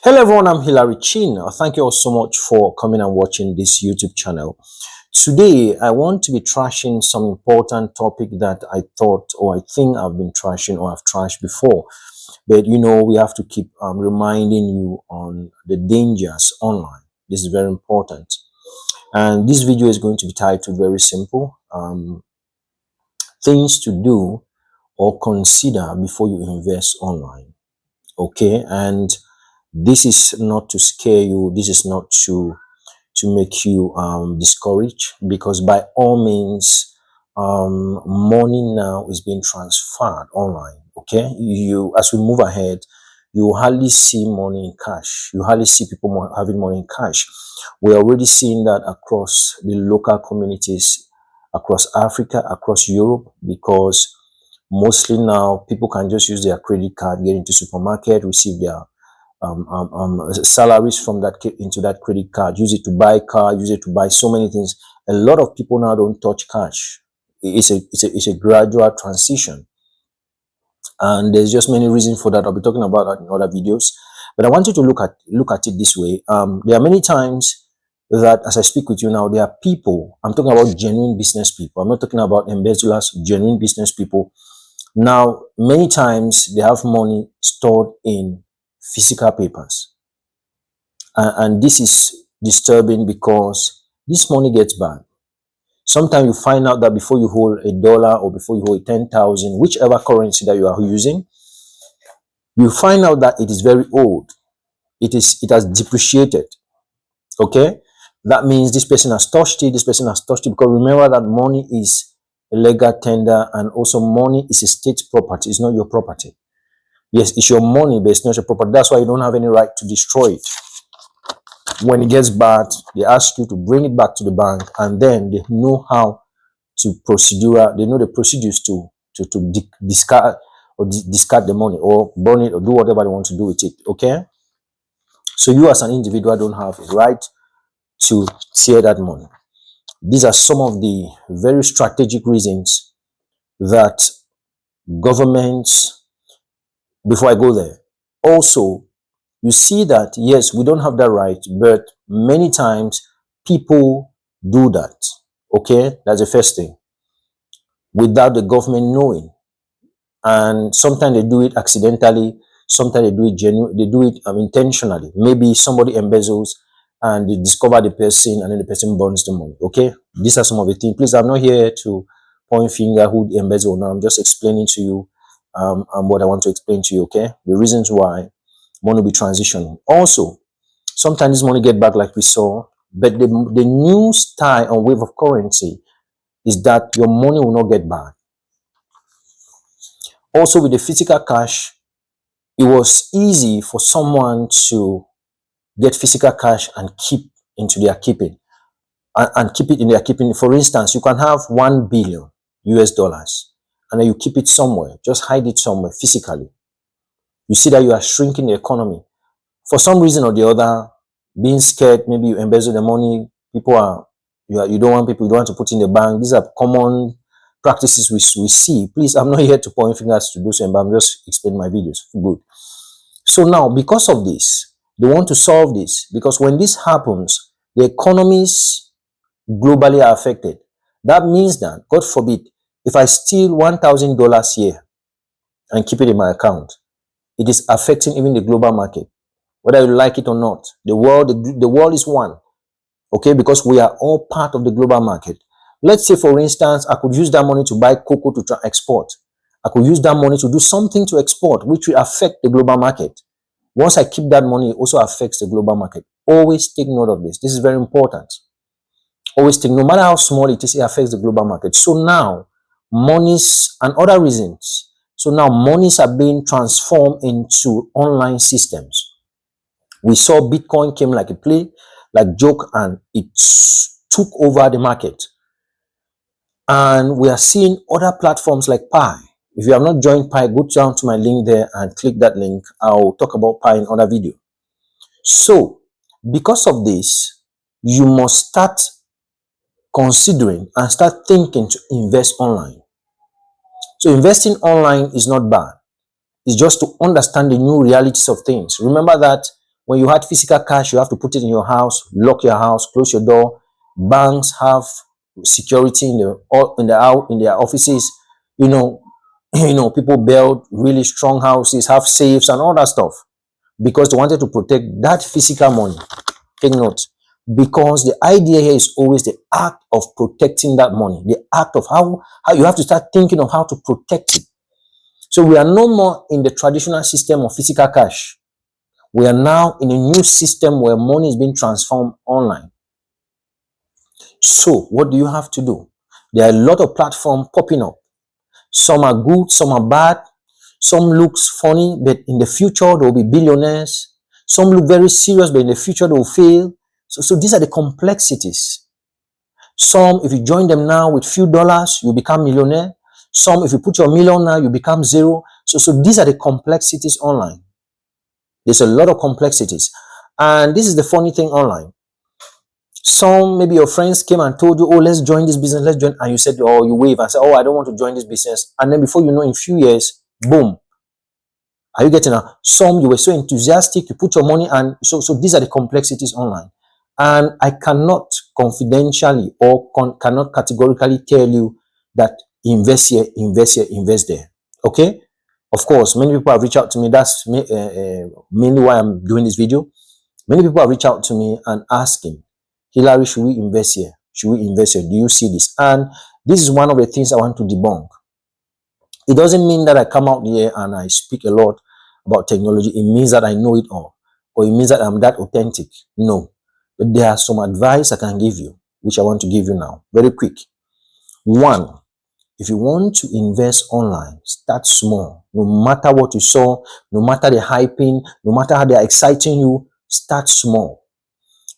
Hello everyone, I'm Hilary Chin. Thank you all so much for coming and watching this YouTube channel. Today, I want to be trashing some important topic that I thought or I think I've been trashing or I've trashed before. But we have to keep reminding you on the dangers online. This is very important. And this video is going to be titled very simple. Things to do or consider before you invest online. Okay, and this is not to scare you. This is not to make you discouraged, because by all means, money now is being transferred online. Okay, you as we move ahead, you hardly see money in cash. You hardly see people having money in cash. We're already seeing that across the local communities, across Africa, across Europe, because mostly now people can just use their credit card, get into supermarket, receive their salaries from that into that credit card, use it to buy car, use it to buy so many things. A lot of people now don't touch cash. It's a gradual transition, and there's just many reasons for that. I'll be talking about that in other videos, but I want you to look at it this way. There are many times that as I speak with you now, there are people, I'm talking about genuine business people. I'm not talking about embezzlers, genuine business people. Now, many times they have money stored in physical papers. And this is disturbing because this money gets bad. Sometimes you find out that before you hold $1 or before you hold 10,000, whichever currency that you are using, you find out that it is very old. It has depreciated. Okay? That means this person has touched it, this person has touched it, because remember that money is a legal tender, and also money is a state property. It's not your property. Yes, it's your money, but it's not your property. That's why you don't have any right to destroy it. When it gets bad, they ask you to bring it back to the bank, and then they know how to they know the procedures to discard or discard the money, or burn it, or do whatever they want to do with it. Okay, so you as an individual don't have a right to tear that money. These are some of the very strategic reasons that governments, before I go there, also, you see that, yes, we don't have that right, but many times people do that. Okay, that's the first thing, without the government knowing. And sometimes they do it accidentally, sometimes they do it intentionally. Maybe somebody embezzles and they discover the person, and then the person burns the money. Okay, these are some of the things. Please, I'm not here to point finger who embezzled. Now I'm just explaining to you what I want to explain to you. Okay, the reasons why money will be transitioning. Also, sometimes this money get back like we saw, but the new style or wave of currency is that your money will not get back. Also, with the physical cash, it was easy for someone to get physical cash and keep into their keeping, and keep it in their keeping. For instance, you can have 1 billion US dollars, and then you keep it somewhere, just hide it somewhere physically. You see that you are shrinking the economy. For some reason or the other, being scared, maybe you embezzle the money, you don't want to put in the bank. These are common practices we see. Please, I'm not here to point fingers to do so, but I'm just explaining my videos. Good. So now, because of this, they want to solve this, because when this happens, the economies globally are affected. That means that, God forbid, if I steal $1,000 here and keep it in my account, it is affecting even the global market, whether you like it or not. The world is one. Okay, because we are all part of the global market. Let's say, for instance, I could use that money to buy cocoa to export. I could use that money to do something to export, which will affect the global market. Once I keep that money, it also affects the global market. Always take note of this. This is very important. Always take, no matter how small it is, it affects the global market. So now, monies and other reasons. So now, monies are being transformed into online systems. We saw Bitcoin came like a play, like joke, and it took over the market. And we are seeing other platforms like Pi. If you have not joined Pi, go down to my link there and click that link. I'll talk about Pi in other video. So, because of this, you must start considering and start thinking to invest online. So, investing online is not bad. It's just to understand the new realities of things. Remember that When you had physical cash, you have to put it in your house, lock your house, close your door. Banks have security in their offices. You know, people build really strong houses, have safes and all that stuff because they wanted to protect that physical money. Take note. Because the idea here is always the act of protecting that money, the act of how you have to start thinking of how to protect it. So we are no more in the traditional system of physical cash. We are now in a new system where money is being transformed online. So what do you have to do? There are a lot of platforms popping up. Some are good, some are bad. Some looks funny, but in the future there will be billionaires. Some look very serious, but in the future they will fail. So these are the complexities. Some, if you join them now with few dollars, you become millionaire. Some, if you put your million now, you become zero. So these are the complexities online. There's a lot of complexities. And this is the funny thing online. Some, maybe your friends came and told you, oh, let's join this business, let's join. And you said, oh, you wave and say, oh, I don't want to join this business. And then before you know, in few years, boom. Are you getting now? Some, you were so enthusiastic, you put your money, and so these are the complexities online. And I cannot confidentially or cannot categorically tell you that invest here, invest here, invest there. Okay? Of course, many people have reached out to me. That's mainly why I'm doing this video. Many people have reached out to me and asking, Hillary, should we invest here? Should we invest here? Do you see this? And this is one of the things I want to debunk. It doesn't mean that I come out here and I speak a lot about technology. It means that I know it all, or it means that I'm that authentic. No. But there are some advice I can give you, which I want to give you now. Very quick. One, if you want to invest online, start small. No matter what you saw, no matter the hyping, no matter how they're exciting you, start small.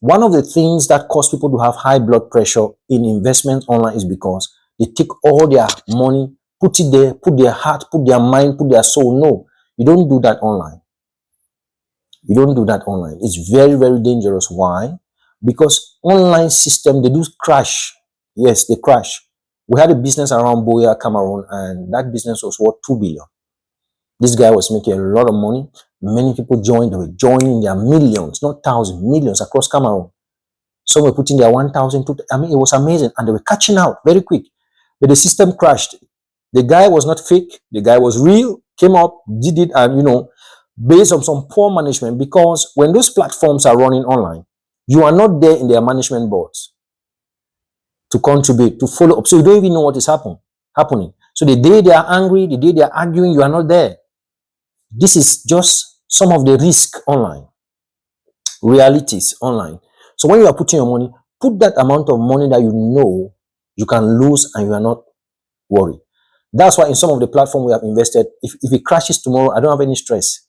One of the things that cause people to have high blood pressure in investment online is because they take all their money, put it there, put their heart, put their mind, put their soul. No, you don't do that online. You don't do that online. It's very, very dangerous. Why? Because online system, they do crash. Yes, they crash. We had a business around Boya, Cameroon, and that business was worth 2 billion. This guy was making a lot of money. Many people joined. They were joining their millions, not thousands, millions across Cameroon. Some were putting their 1,000, 2,000. I mean, it was amazing. And they were catching out very quick. But the system crashed. The guy was not fake. The guy was real, came up, did it, and, based on some poor management, because when those platforms are running online, you are not there in their management boards to contribute, to follow up. So you don't even know what is happening. So the day they are angry, the day they are arguing, you are not there. This is just some of the risk online, realities online. So when you are putting your money, put that amount of money that you know you can lose and you are not worried. That's why in some of the platforms we have invested, if it crashes tomorrow, I don't have any stress.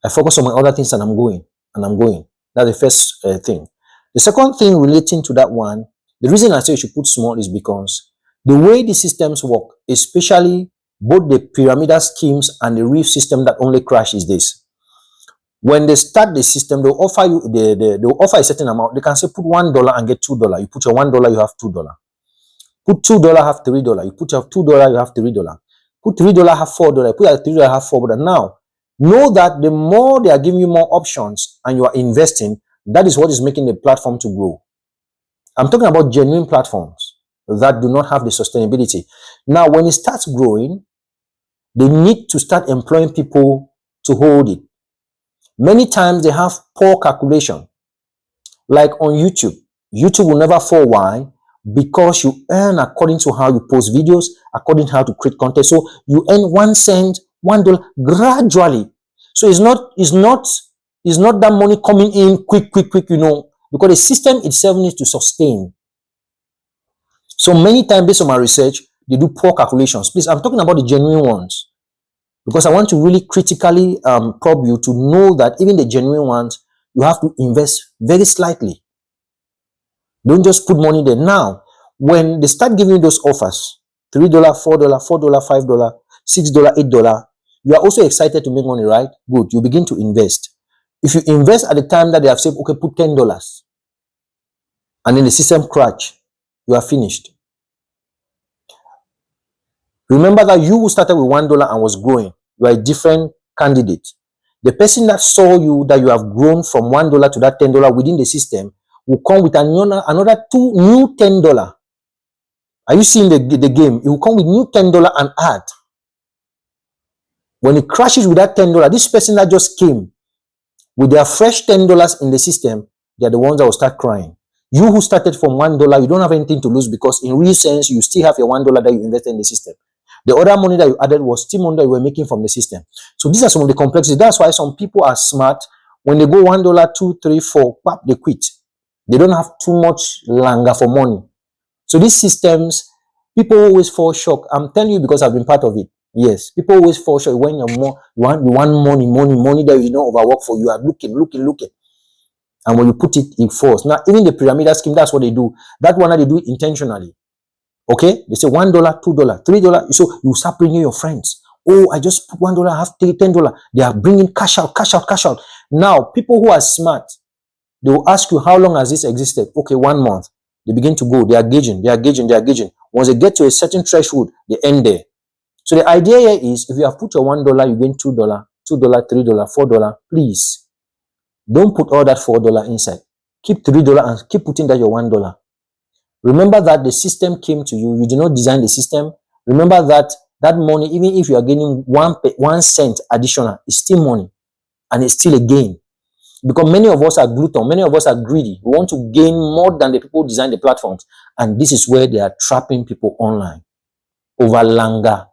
I focus on my other things and I'm going. That's the first thing. The second thing relating to that one, the reason I say you should put small is because the way the systems work, especially both the pyramidal schemes and the reef system that only crash is this. When they start the system, they'll offer you they'll offer a certain amount. They can say put $1 and get $2. You put your $1, you have $2. Put $2, have $3. You put your $2, you have $3. Put $3, have $4. Put your $3, have $4. Now, know that the more they are giving you more options and you are investing, that is what is making the platform to grow. I'm talking about genuine platforms that do not have the sustainability. Now, when it starts growing, they need to start employing people to hold it. Many times they have poor calculation. Like on YouTube. YouTube will never fall. Why? Because you earn according to how you post videos, according to how to create content. So you earn 1 cent, $1 gradually. So it's not that money coming in quick, because the system itself needs to sustain. So many times based on my research, they do poor calculations. Please, I'm talking about the genuine ones, because I want to really critically probe you to know that even the genuine ones, you have to invest very slightly. Don't just put money there. Now, when they start giving you those offers, $3, $4, $5, $6, $8, you are also excited to make money, right? Good. You begin to invest. If you invest at the time that they have said, okay, put $10, and then the system crash, you are finished. Remember that you started with $1 and was growing. You are a different candidate. The person that saw you, that you have grown from $1 to that $10 within the system, will come with another two new $10. Are you seeing the game? It will come with new $10 and add. When it crashes with that $10, this person that just came with their fresh $10 in the system, they're the ones that will start crying. You who started from $1, you don't have anything to lose, because in real sense, you still have your $1 that you invested in the system. The other money that you added was still money that you were making from the system. So these are some of the complexities. That's why some people are smart. When they go $1, $2, $3, $4, pap, they quit. They don't have too much longer for money. So these systems, people always fall short. I'm telling you because I've been part of it. Yes, people always fall short when you're more, you want money that you don't overwork for. You are looking. And when you put it, it falls. Now, even the pyramidal scheme, that's what they do. That one that they do it intentionally. Okay, they say $1, $2, $3. So you start bringing your friends. Oh, I just put $1, I have $10. They are bringing cash out. Now, people who are smart, they will ask you, how long has this existed? Okay, 1 month. They begin to go. They are gauging. Once they get to a certain threshold, they end there. So the idea here is, if you have put your $1, you gain $2, $3, $4. Please, don't put all that $4 inside. Keep $3 and keep putting that your $1. Remember that the system came to you. You did not design the system. Remember that that money, even if you are gaining 1 cent additional, is still money, and it's still a gain. Because many of us are glutton, many of us are greedy. We want to gain more than the people who design the platforms. And this is where they are trapping people online over longer.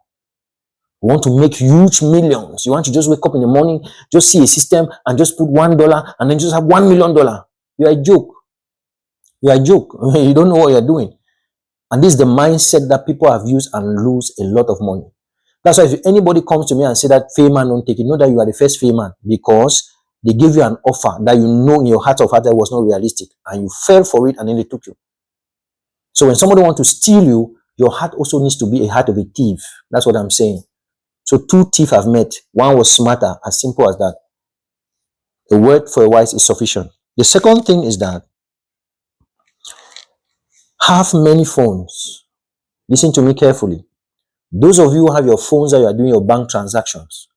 You want to make huge millions. You want to just wake up in the morning, just see a system and just put $1 and then just have $1 million. You are a joke. You don't know what you're doing. And this is the mindset that people have used and lose a lot of money. That's why if anybody comes to me and say that Fayman don't take it, know that you are the first Fayman, because they give you an offer that you know in your heart of heart that was not realistic, and you fell for it, and then they took you. So when somebody wants to steal you, your heart also needs to be a heart of a thief. That's what I'm saying. So 2 thieves have met. One was smarter, as simple as that. A word for a wise is sufficient. The second thing is that have many phones. Listen to me carefully. Those of you who have your phones that you are doing your bank transactions,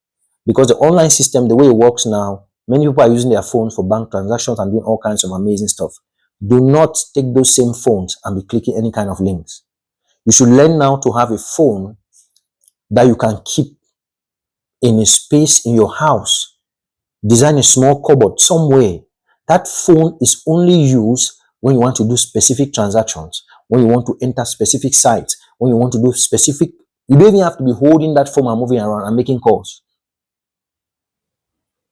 because the online system, the way it works now, many people are using their phones for bank transactions and doing all kinds of amazing stuff. Do not take those same phones and be clicking any kind of links. You should learn now to have a phone that you can keep in a space in your house. Design a small cupboard somewhere. That phone is only used when you want to do specific transactions, when you want to enter specific sites, when you want to do specific. You don't even have to be holding that phone and moving around and making calls.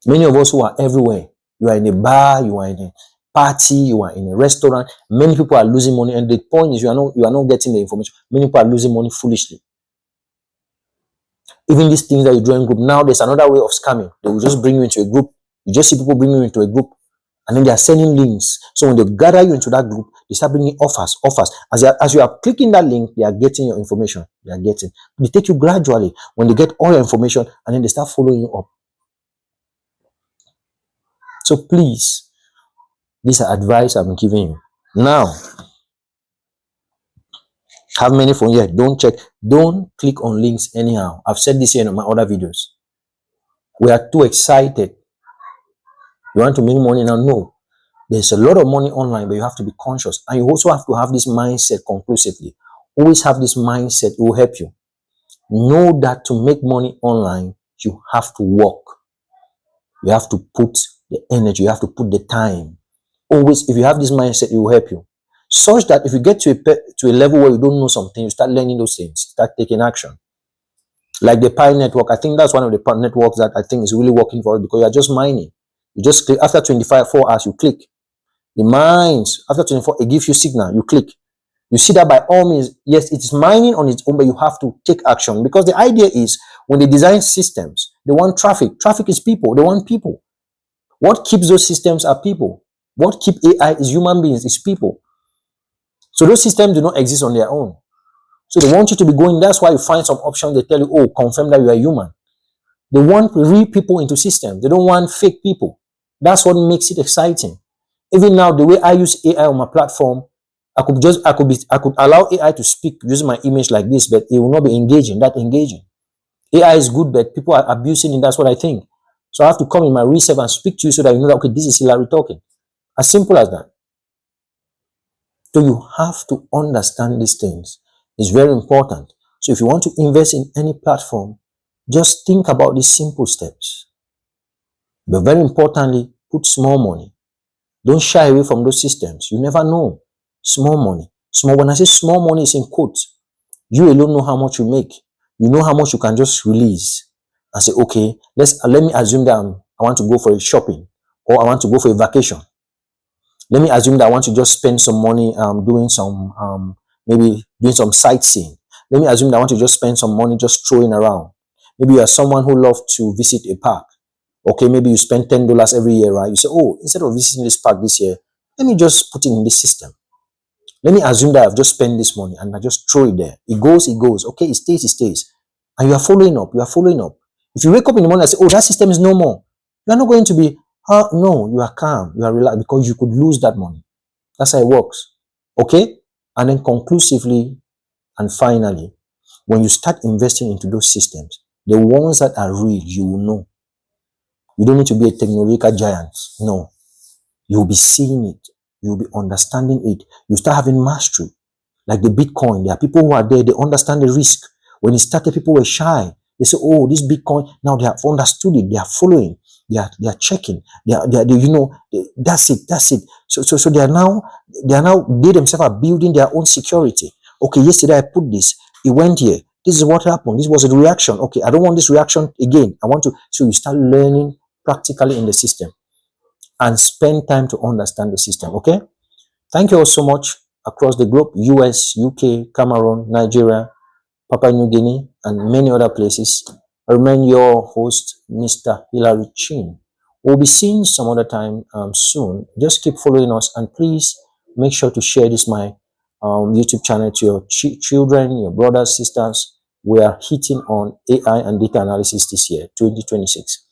Many of us who are everywhere, you are in a bar, you are in a party, you are in a restaurant. Many people are losing money, and the point is you are not getting the information. Many people are losing money foolishly. Even these things that you join group, now there's another way of scamming. They will just bring you into a group. You just see people bring you into a group, and then they are sending links. So when they gather you into that group, they start bringing offers. As you are clicking that link, they are getting your information. They take you gradually. When they get all your information, and then they start following you up. So please, these are advice I'm giving you. Now, have many phones here. Don't click on links anyhow. I've said this here in my other videos. We are too excited. You want to make money now? No. There's a lot of money online, but you have to be conscious. And you also have to have this mindset conclusively. Always have this mindset. It will help you. Know that to make money online, you have to work. You have to put the energy. You have to put the time. Always, if you have this mindset, it will help you. Such that if you get to a level where you don't know something, you start learning those things, start taking action. Like the Pi network, I think that's one of the networks that I think is really working for us, because you are just mining. You just click, after 4 hours, you click. It mines. After 24, it gives you signal, you click. You see that by all means, yes, it is mining on its own, but you have to take action. Because the idea is, when they design systems, they want traffic. Traffic is people. They want people. What keeps those systems are people. What keeps AI is human beings, is people. So those systems do not exist on their own. So they want you to be going. That's why you find some options. They tell you, oh, confirm that you are human. They want real people into systems. They don't want fake people. That's what makes it exciting. Even now, the way I use AI on my platform, I could allow AI to speak using my image like this, but it will not be engaging. AI is good, but people are abusing it. That's what I think. So I have to come in my real self and speak to you so that you know that, okay, this is Hilary talking. As simple as that. So you have to understand these things. It's very important. So if you want to invest in any platform, just think about these simple steps. But very importantly, put small money. Don't shy away from those systems. You never know. Small money. Small. When I say small money, it's in quotes. You alone know how much you make. You know how much you can just release and say, okay, let me assume that I want to go for a shopping or I want to go for a vacation. Let me assume that I want to just spend some money doing some maybe doing some sightseeing. Let me assume that I want to just spend some money just strolling around. Maybe you are someone who loves to visit a park. Okay, maybe you spend $10 every year, right? You say, oh, instead of visiting this park this year, let me just put it in this system. Let me assume that I've just spent this money and I just throw it there. It goes, it goes. Okay, it stays, it stays. And you are following up, you are following up. If you wake up in the morning and say, oh, that system is no more, you are not going to be, no, you are calm, you are relaxed because you could lose that money. That's how it works. Okay? And then conclusively and finally, when you start investing into those systems, the ones that are real, you will know. You don't need to be a technological giant. No. You'll be seeing it. You'll be understanding it. You start having mastery. Like the Bitcoin, there are people who are there, they understand the risk. When it started, people were shy. They say, oh, this Bitcoin, now they have understood it, they are following, they are checking, that's it, that's it. So they are now, they themselves are building their own security. Okay, yesterday I put this, it went here. This is what happened. This was the reaction. Okay, I don't want this reaction again. I want to, so you start learning practically in the system and spend time to understand the system. Okay. Thank you all so much across the globe, US, UK, Cameroon, Nigeria, Papua New Guinea, and many other places. I remain your host, Mr. Hilary Chin. We'll be seeing some other time soon. Just keep following us and please make sure to share this my YouTube channel to your children, your brothers, sisters. We are hitting on AI and data analysis this year, 2026.